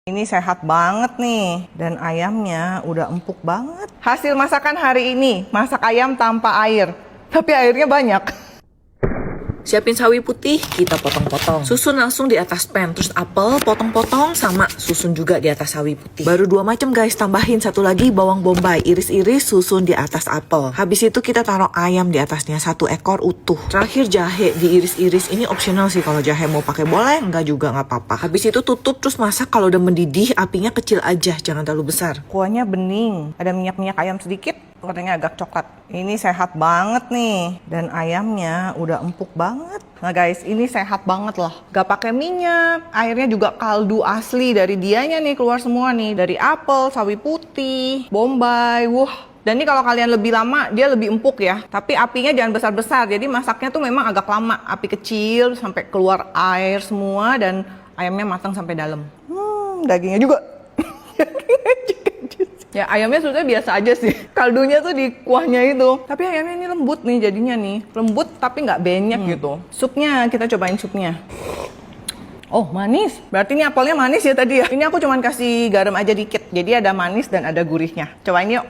Ini sehat banget nih, dan ayamnya udah empuk banget. Hasil masakan hari ini, masak ayam tanpa air, tapi airnya banyak. Siapin sawi putih, kita potong-potong. Susun langsung di atas pan, terus apel potong-potong sama susun juga di atas sawi putih. Baru 2 macam guys, tambahin satu lagi bawang bombay, iris-iris susun di atas apel. Habis itu kita taruh ayam di atasnya 1 ekor utuh. Terakhir jahe diiris-iris, ini optional sih kalau jahe mau pakai boleh, enggak juga nggak apa-apa. Habis itu tutup terus masak, kalau udah mendidih apinya kecil aja, jangan terlalu besar. Kuahnya bening, ada minyak-minyak ayam sedikit, warnanya agak coklat. Ini sehat banget nih, dan ayamnya udah empuk banget. Nah guys, ini sehat banget loh. Gak pakai minyak, airnya juga kaldu asli dari dianya nih, keluar semua nih. Dari apel, sawi putih, bombay, Dan ini kalau kalian lebih lama, dia lebih empuk ya. Tapi apinya jangan besar-besar, jadi masaknya tuh memang agak lama. Api kecil sampai keluar air semua dan ayamnya matang sampai dalam. Dagingnya juga. Ya ayamnya sebetulnya biasa aja sih. Kaldunya tuh di kuahnya itu. Tapi ayamnya ini lembut nih jadinya nih. Lembut tapi nggak banyak gitu. Supnya, kita cobain supnya. Oh manis. Berarti ini apelnya manis ya tadi ya. Ini aku cuman kasih garam aja dikit. Jadi ada manis dan ada gurihnya. Cobain yuk.